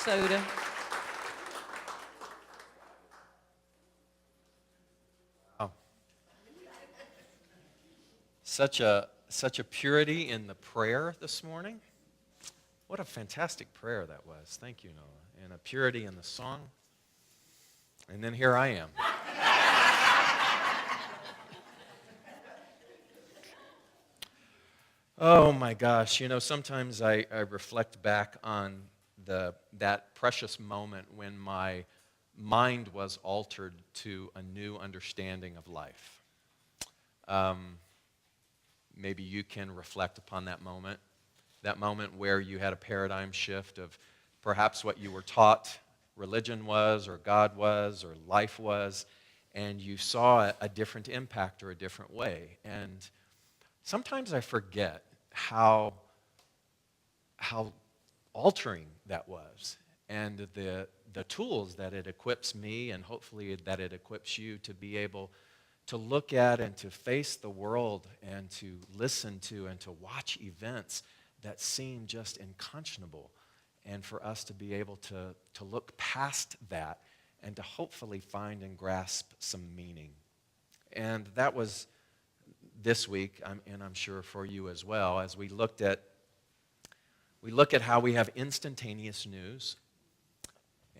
soda. Oh, such a purity in the prayer this morning. What a fantastic prayer that was. Thank you, Noah. And a purity in the song. And then here I am. Oh my gosh, sometimes I reflect back on that precious moment when my mind was altered to a new understanding of life. Um, Maybe you can reflect upon that moment where you had a paradigm shift of perhaps what you were taught religion was, or God was, or life was, and you saw a different impact or a different way. And sometimes I forget how altering that was, and the tools that it equips me, and hopefully that it equips you to be able to look at and to face the world and to listen to and to watch events that seem just unconscionable, and for us to be able to look past that and to hopefully find and grasp some meaning. And that was this week, and I'm sure for you as well, as we look at how we have instantaneous news.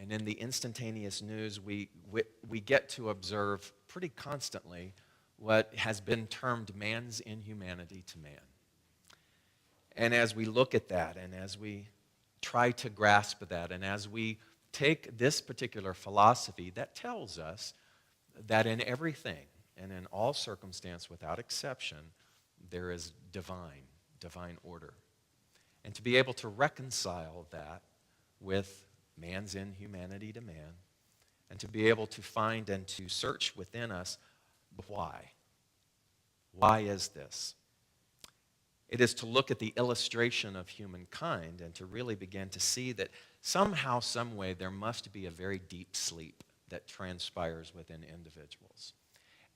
And in the instantaneous news, we get to observe pretty constantly what has been termed man's inhumanity to man. And as we look at that, and as we try to grasp that, and as we take this particular philosophy that tells us that in everything and in all circumstance without exception, there is divine order. And to be able to reconcile that with man's inhumanity to man, and to be able to find and to search within us why. Why is this? It is to look at the illustration of humankind and to really begin to see that somehow, some way, there must be a very deep sleep that transpires within individuals.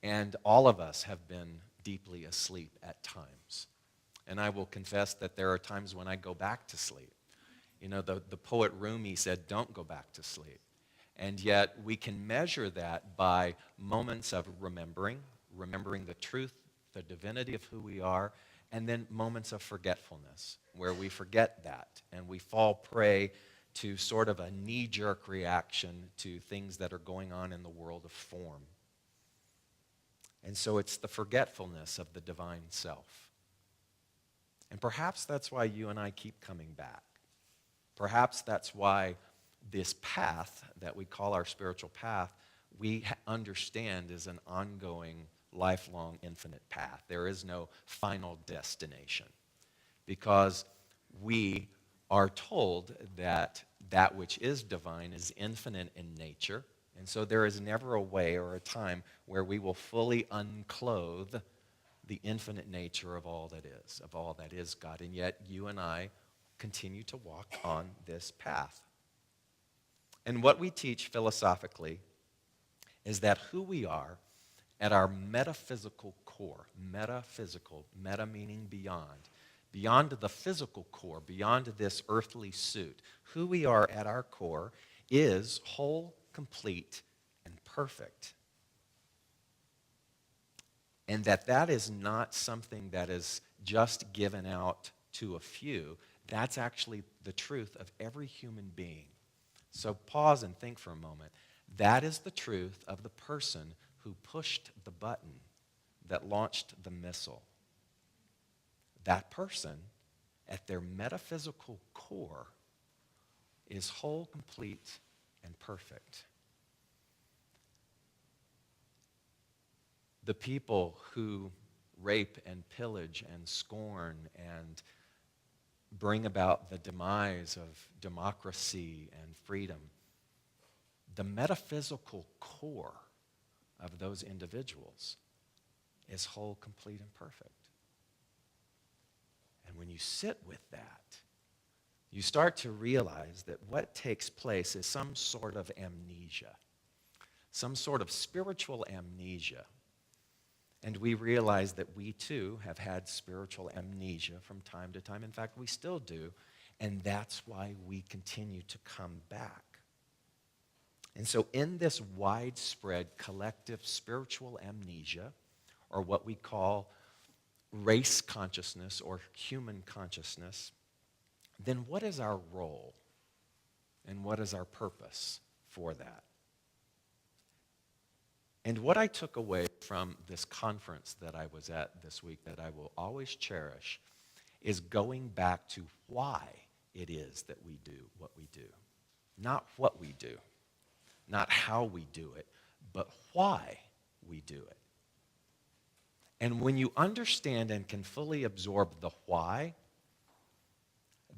And all of us have been deeply asleep at times. And I will confess that there are times when I go back to sleep. The poet Rumi said, "Don't go back to sleep." And yet we can measure that by moments of remembering the truth, the divinity of who we are, and then moments of forgetfulness, where we forget that and we fall prey to sort of a knee-jerk reaction to things that are going on in the world of form. And so it's the forgetfulness of the divine self. And perhaps that's why you and I keep coming back. Perhaps that's why this path that we call our spiritual path, we understand is an ongoing, lifelong, infinite path. There is no final destination, because we are told that that which is divine is infinite in nature, and so there is never a way or a time where we will fully unclothe the infinite nature of all that is God. And yet you and I continue to walk on this path. And what we teach philosophically is that who we are at our metaphysical core, meta meaning beyond the physical core, beyond this earthly suit, who we are at our core is whole, complete, and perfect. And that is not something that is just given out to a few. That's actually the truth of every human being. So pause and think for a moment. That is the truth of the person who pushed the button that launched the missile. That person, at their metaphysical core, is whole, complete, and perfect. The people who rape and pillage and scorn and bring about the demise of democracy and freedom, the metaphysical core of those individuals is whole, complete, and perfect. And when you sit with that, you start to realize that what takes place is some sort of amnesia, some sort of spiritual amnesia. And we realize that we too have had spiritual amnesia from time to time. In fact, we still do. And that's why we continue to come back. And so in this widespread collective spiritual amnesia, or what we call race consciousness or human consciousness, then what is our role and what is our purpose for that? And what I took away from this conference that I was at this week that I will always cherish is going back to why it is that we do what we do. Not what we do, not how we do it, but why we do it. And when you understand and can fully absorb the why,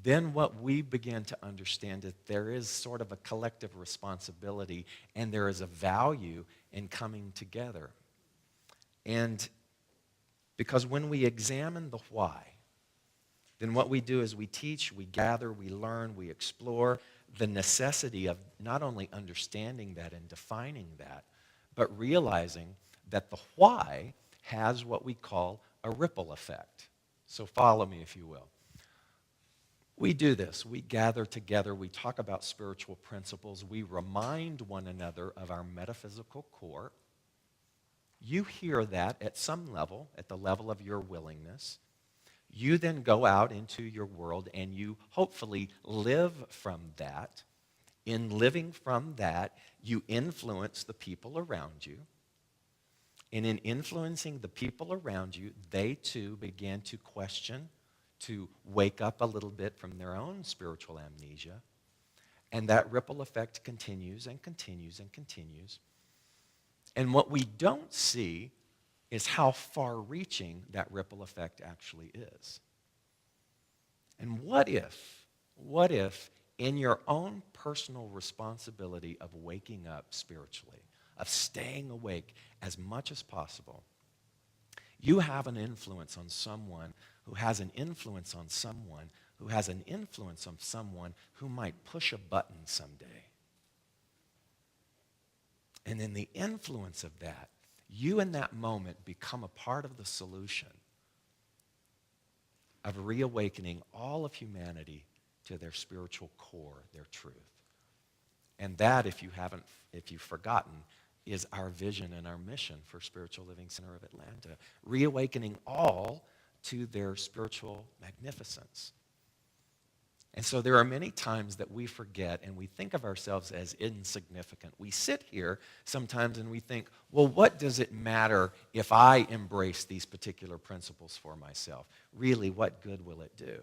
then what we begin to understand is there is sort of a collective responsibility and there is a value in coming together. And because when we examine the why, then what we do is we teach, we gather, we learn, we explore the necessity of not only understanding that and defining that, but realizing that the why has what we call a ripple effect. So follow me, if you will. We do this. We gather together. We talk about spiritual principles. We remind one another of our metaphysical core. You hear that at some level, at the level of your willingness. You then go out into your world and you hopefully live from that. In living from that, you influence the people around you. And in influencing the people around you, they too begin to question, to wake up a little bit from their own spiritual amnesia. And that ripple effect continues and continues and continues. And what we don't see is how far-reaching that ripple effect actually is. And what if in your own personal responsibility of waking up spiritually, of staying awake as much as possible, you have an influence on someone who has an influence on someone who has an influence on someone who might push a button someday. And in the influence of that, you in that moment become a part of the solution of reawakening all of humanity to their spiritual core, their truth. And that, if you've forgotten, is our vision and our mission for Spiritual Living Center of Atlanta, reawakening all to their spiritual magnificence. And so there are many times that we forget and we think of ourselves as insignificant. We sit here sometimes and we think, well, what does it matter if I embrace these particular principles for myself? Really, what good will it do?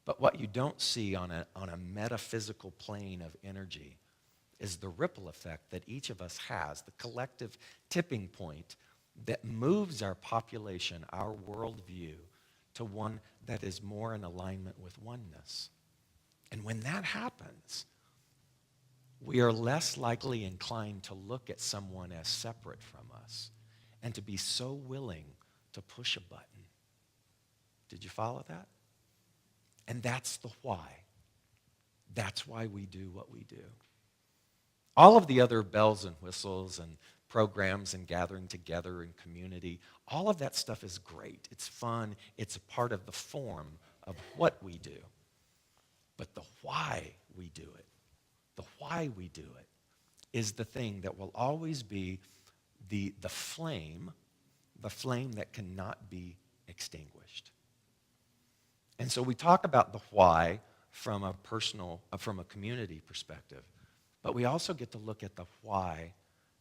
But what you don't see on a metaphysical plane of energy is the ripple effect that each of us has, the collective tipping point that moves our population, our worldview, to one that is more in alignment with oneness. And when that happens, we are less likely inclined to look at someone as separate from us and to be so willing to push a button. Did you follow that? And that's the why. That's why we do what we do. All of the other bells and whistles and programs and gathering together in community, all of that stuff is great. It's fun. It's a part of the form of what we do. But the why we do it is the thing that will always be the flame that cannot be extinguished. And so we talk about the why from a community perspective, but we also get to look at the why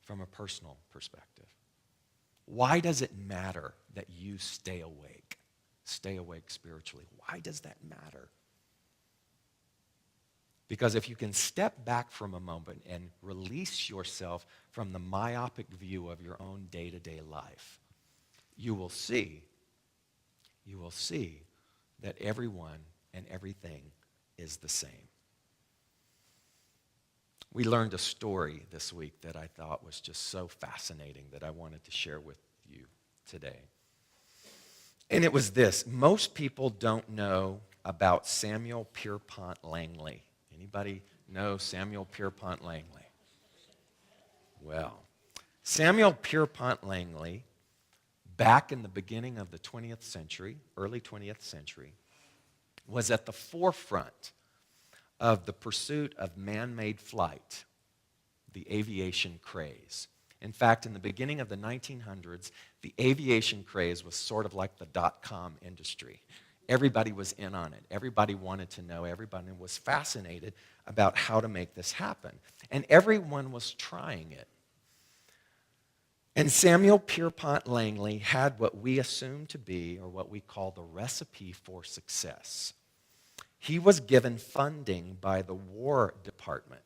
from a personal perspective. Why does it matter that you stay awake spiritually? Why does that matter? Because if you can step back from a moment and release yourself from the myopic view of your own day-to-day life, you will see that everyone and everything is the same. We learned a story this week that I thought was just so fascinating that I wanted to share with you today. And it was this. Most people don't know about Samuel Pierpont Langley. Anybody know Samuel Pierpont Langley? Well, Samuel Pierpont Langley, back in the beginning of the 20th century, early 20th century, was at the forefront of the pursuit of man-made flight, the aviation craze. In fact, in the beginning of the 1900s, the aviation craze was sort of like the dot-com industry. Everybody was in on it. Everybody wanted to know. Everybody was fascinated about how to make this happen. And everyone was trying it. And Samuel Pierpont Langley had what we assume to be, or what we call the recipe for success. He was given funding by the War Department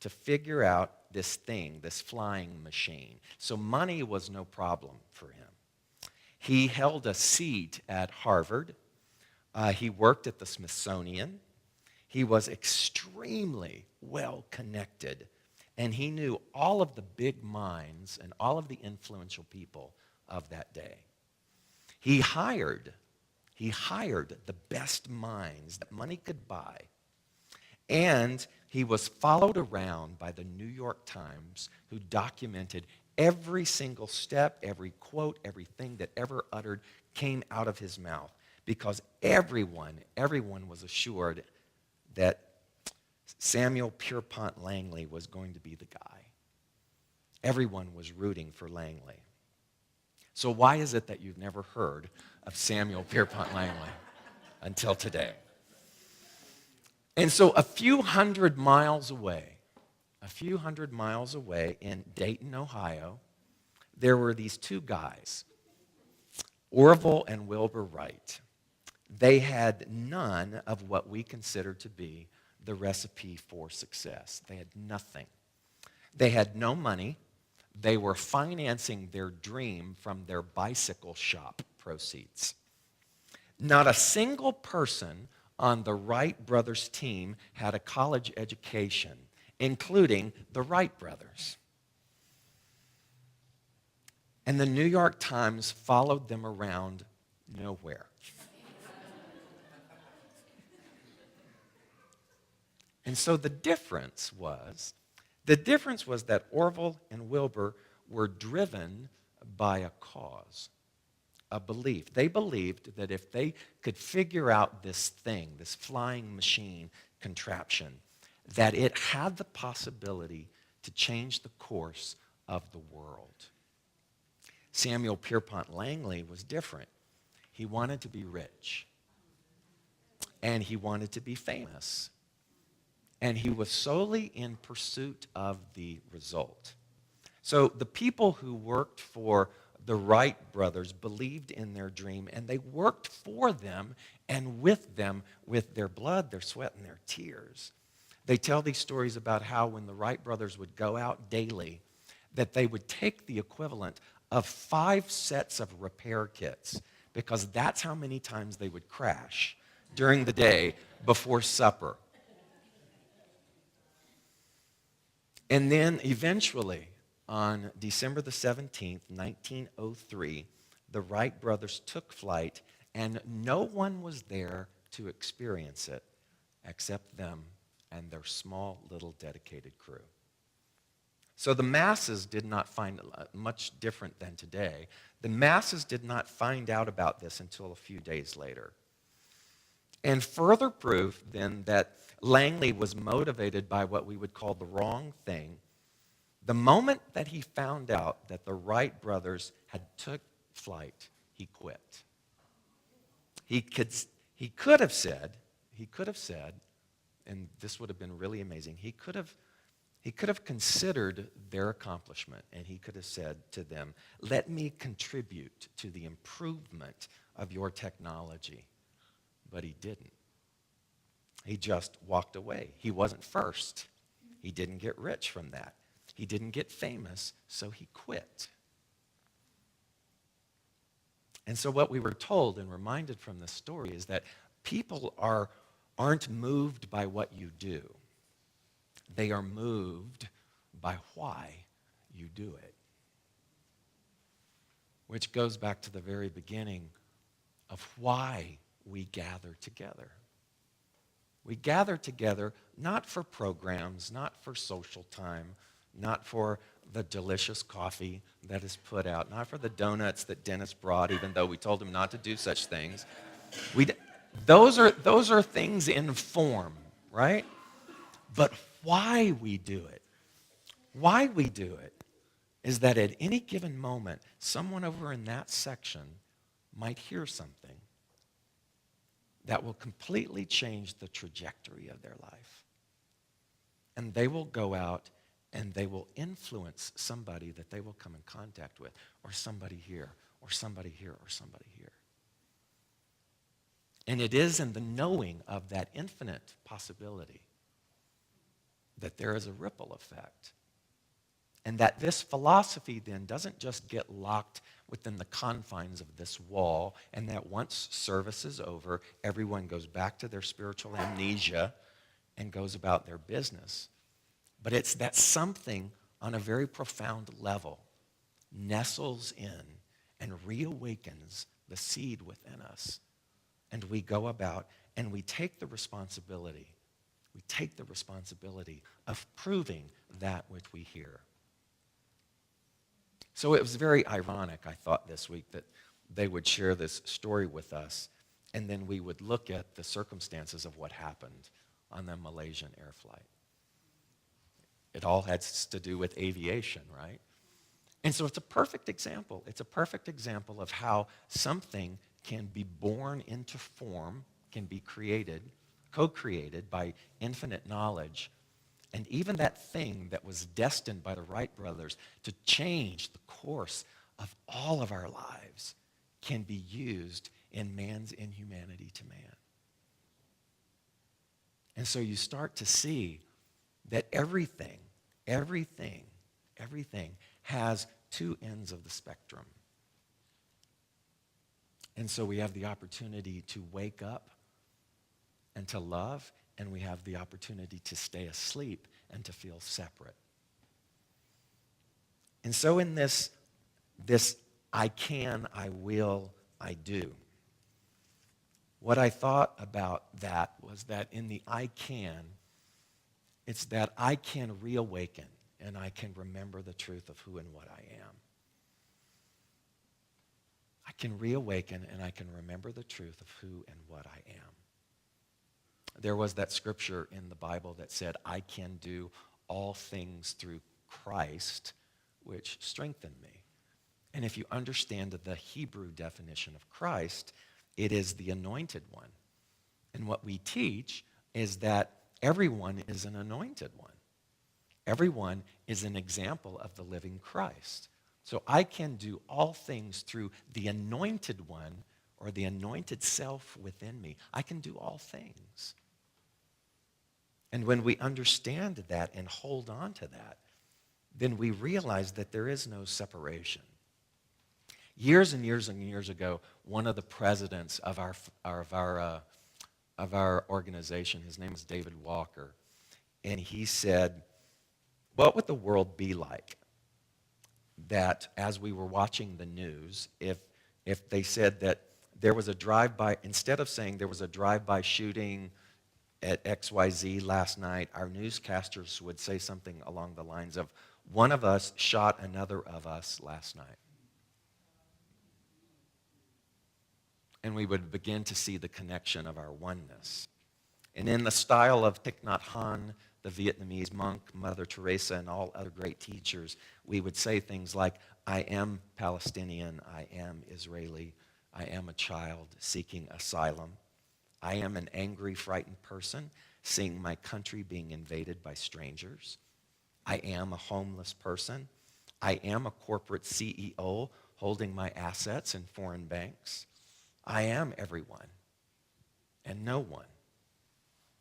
to figure out this thing, this flying machine. So money was no problem for him. He held a seat at Harvard. He worked at the Smithsonian. He was extremely well connected, and he knew all of the big minds and all of the influential people of that day. He hired the best minds that money could buy, and he was followed around by the New York Times, who documented every single step, every quote, everything that ever uttered came out of his mouth, because everyone was assured that Samuel Pierpont Langley was going to be the guy. Everyone was rooting for Langley. So why is it that you've never heard of Samuel Pierpont Langley until today? And so a few hundred miles away in Dayton, Ohio, there were these two guys, Orville and Wilbur Wright. They had none of what we consider to be the recipe for success. They had nothing. They had no money. They were financing their dream from their bicycle shop proceeds. Not a single person on the Wright brothers' team had a college education, including the Wright brothers. And the New York Times followed them around nowhere. And so the difference was that Orville and Wilbur were driven by a cause, a belief. They believed that if they could figure out this thing, this flying machine contraption, that it had the possibility to change the course of the world. Samuel Pierpont Langley was different. He wanted to be rich, and he wanted to be famous. And he was solely in pursuit of the result. So the people who worked for the Wright brothers believed in their dream, and they worked for them and with them with their blood, their sweat, and their tears. They tell these stories about how when the Wright brothers would go out daily, that they would take the equivalent of 5 sets of repair kits, because that's how many times they would crash during the day before supper. And then eventually, on December the 17th, 1903, the Wright brothers took flight, and no one was there to experience it except them and their small little dedicated crew. So the masses did not find it much different than today. The masses did not find out about this until a few days later. And further proof then that Langley was motivated by what we would call the wrong thing. The moment that he found out that the Wright brothers had took flight, he quit. He could have said, and this would have been really amazing, he could have considered their accomplishment, and he could have said to them, "Let me contribute to the improvement of your technology." But he didn't. He just walked away. He wasn't first. He didn't get rich from that. He didn't get famous, so he quit. And so what we were told and reminded from this story is that people aren't moved by what you do. They are moved by why you do it. Which goes back to the very beginning of why we gather together. We gather together not for programs, not for social time, not for the delicious coffee that is put out, not for the donuts that Dennis brought, even though we told him not to do such things. Those are things in form, right? But why we do it is that at any given moment, someone over in that section might hear something that will completely change the trajectory of their life. And they will go out and they will influence somebody that they will come in contact with, or somebody here, or somebody here, or somebody here. And it is in the knowing of that infinite possibility that there is a ripple effect. And that this philosophy then doesn't just get locked within the confines of this wall, and that once service is over, everyone goes back to their spiritual amnesia and goes about their business. But it's that something on a very profound level nestles in and reawakens the seed within us. And we go about and we take the responsibility. We take the responsibility of proving that which we hear. So it was very ironic, I thought, this week that they would share this story with us, and then we would look at the circumstances of what happened on the Malaysian air flight. It all has to do with aviation, right? And so it's a perfect example. It's a perfect example of how something can be born into form, can be created, co-created by infinite knowledge. And even that thing that was destined by the Wright brothers to change the course of all of our lives can be used in man's inhumanity to man. And so you start to see that everything has two ends of the spectrum. And so we have the opportunity to wake up and to love, and we have the opportunity to stay asleep and to feel separate. And so in this I can, I will, I do, what I thought about that was that in the I can, it's that I can reawaken and I can remember the truth of who and what I am. I can reawaken and I can remember the truth of who and what I am. There was that scripture in the Bible that said, I can do all things through Christ, which strengthened me. And if you understand the Hebrew definition of Christ, it is the anointed one. And what we teach is that everyone is an anointed one. Everyone is an example of the living Christ. So I can do all things through the anointed one, or the anointed self within me. I can do all things. And when we understand that and hold on to that, then we realize that there is no separation. Years and years and years ago, one of the presidents of our organization, his name is David Walker, and he said, what would the world be like that as we were watching the news, if they said that there was a drive-by, instead of saying there was a drive-by shooting at XYZ last night, our newscasters would say something along the lines of, one of us shot another of us last night. And we would begin to see the connection of our oneness. And in the style of Thich Nhat Hanh, the Vietnamese monk, Mother Teresa, and all other great teachers, we would say things like, I am Palestinian, I am Israeli, I am a child seeking asylum. I am an angry, frightened person seeing my country being invaded by strangers. I am a homeless person. I am a corporate CEO holding my assets in foreign banks. I am everyone and no one.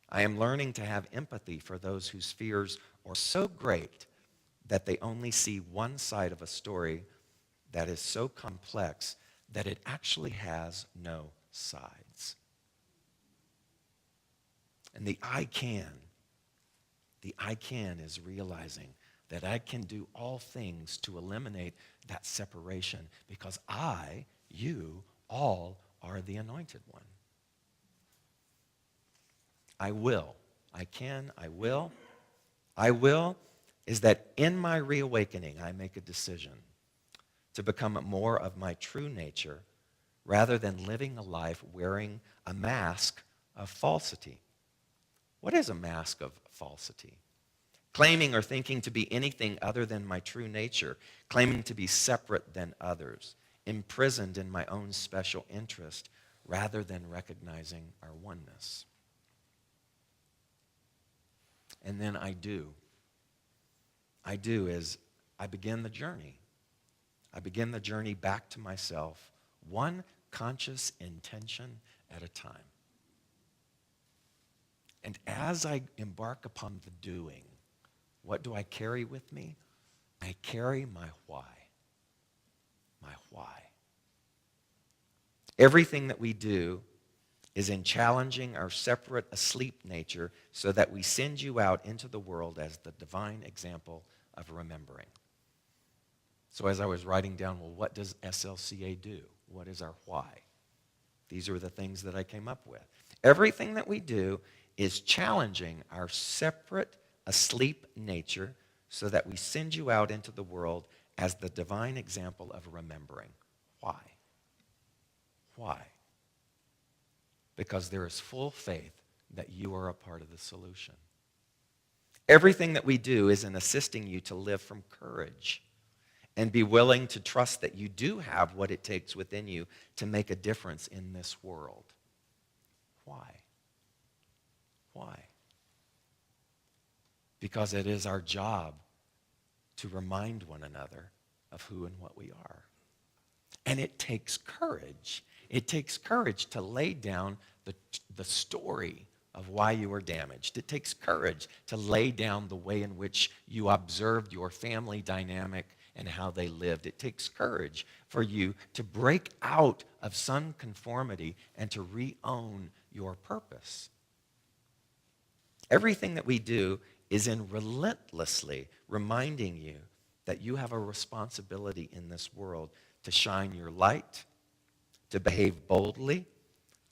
I am learning to have empathy for those whose fears are so great that they only see one side of a story that is so complex that it actually has no sides. And the I can is realizing that I can do all things to eliminate that separation because I, you, all are the anointed one. I will. I can. I will. I will is that in my reawakening, I make a decision to become more of my true nature, rather than living a life wearing a mask of falsity. What is a mask of falsity? Claiming or thinking to be anything other than my true nature, claiming to be separate than others, imprisoned in my own special interest, rather than recognizing our oneness. And then I do is I begin the journey. I begin the journey back to myself, one conscious intention at a time. And as I embark upon the doing, what do I carry with me? I carry my why. My why. Everything that we do is in challenging our separate, asleep nature so that we send you out into the world as the divine example of remembering. So as I was writing down, well, what does SLCA do? What is our why? These are the things that I came up with. Everything that we do is challenging our separate, asleep nature so that we send you out into the world as the divine example of remembering. Why? Why? Because there is full faith that you are a part of the solution. Everything that we do is in assisting you to live from courage and be willing to trust that you do have what it takes within you to make a difference in this world. Why? Why? Because it is our job to remind one another of who and what we are. And it takes courage. It takes courage to lay down the story of why you were damaged. It takes courage to lay down the way in which you observed your family dynamic and how they lived. It takes courage for you to break out of some conformity and to re-own your purpose. Everything that we do is in relentlessly reminding you that you have a responsibility in this world to shine your light, to behave boldly,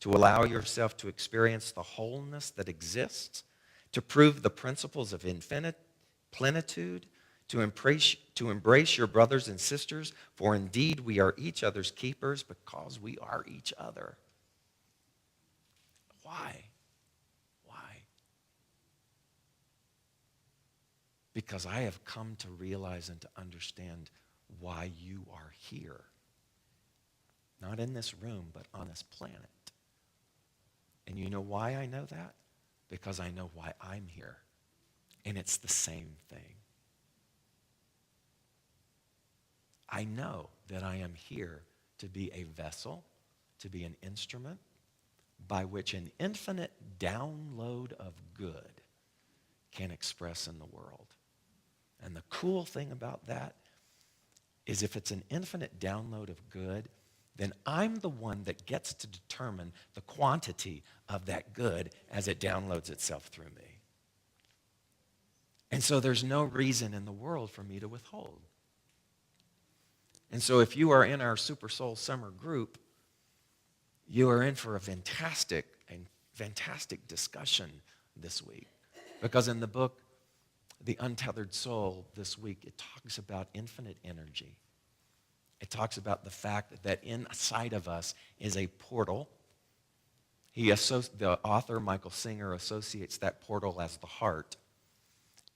to allow yourself to experience the wholeness that exists, to prove the principles of infinite plenitude, to embrace your brothers and sisters, for indeed we are each other's keepers because we are each other. Why? Why? Because I have come to realize and to understand why you are here. Not in this room, but on this planet. And you know why I know that? Because I know why I'm here. And it's the same thing. I know that I am here to be a vessel, to be an instrument by which an infinite download of good can express in the world. And the cool thing about that is if it's an infinite download of good, then I'm the one that gets to determine the quantity of that good as it downloads itself through me. And so there's no reason in the world for me to withhold. And so if you are in our Super Soul Summer group, you are in for a fantastic discussion this week. Because in the book, The Untethered Soul, this week, it talks about infinite energy. It talks about the fact that inside of us is a portal. The author, Michael Singer, associates that portal as the heart.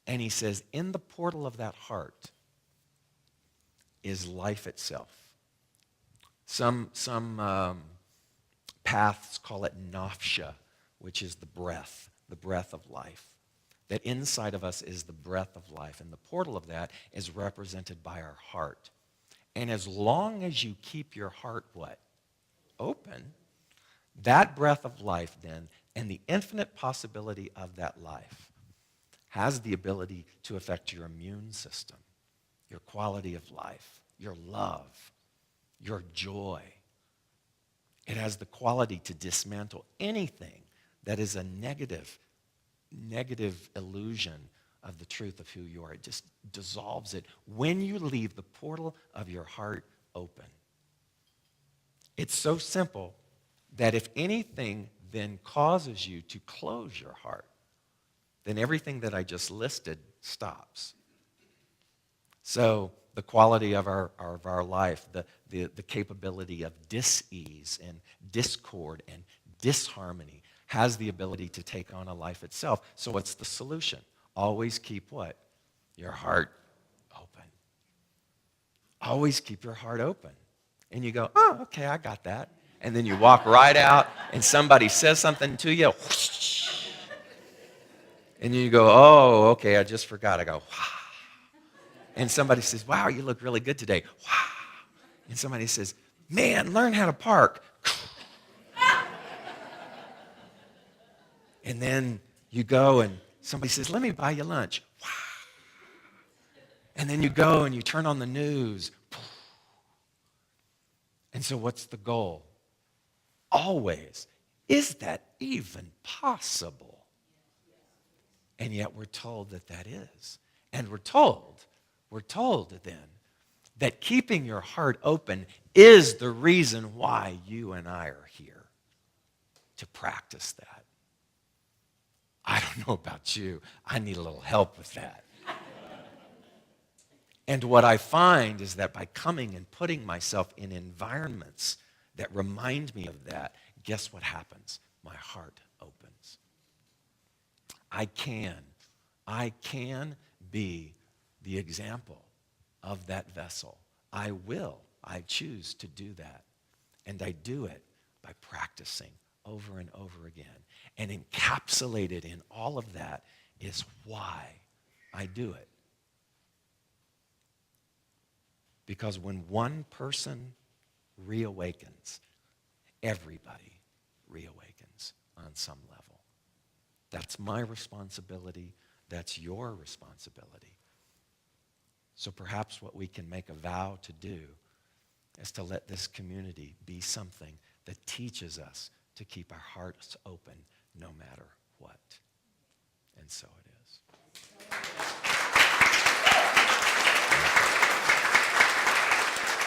And he says, in the portal of that heart is life itself. Some paths call it nafsha, which is the breath of life. That inside of us is the breath of life. And the portal of that is represented by our heart. And as long as you keep your heart what? Open, that breath of life then, and the infinite possibility of that life, has the ability to affect your immune system, your quality of life, your love, your joy. It has the quality to dismantle anything that is a negative illusion of the truth of who you are. It just dissolves it when you leave the portal of your heart open. It's so simple that if anything then causes you to close your heart, then everything that I just listed stops. So the quality of our life, the capability of dis-ease and discord and disharmony has the ability to take on a life itself. So what's the solution? Always keep what? Your heart open. Always keep your heart open. And you go, oh, okay, I got that. And then you walk right out and somebody says something to you. And you go, oh, okay, I just forgot. I go, wow. And somebody says, wow, you look really good today. Wow. And somebody says, man, learn how to park. And then you go and somebody says, let me buy you lunch. Wow. And then you go and you turn on the news. And so what's the goal? Always, is that even possible? And yet we're told that that is. And we're told then that keeping your heart open is the reason why you and I are here, to practice that. I don't know about you. I need a little help with that. And what I find is that by coming and putting myself in environments that remind me of that, guess what happens? My heart opens. I can be the example of that vessel. I choose to do that. And I do it by practicing over and over again. And encapsulated in all of that is why I do it. Because when one person reawakens, everybody reawakens on some level. That's my responsibility. That's your responsibility. So perhaps what we can make a vow to do is to let this community be something that teaches us to keep our hearts open no matter what. And so it is.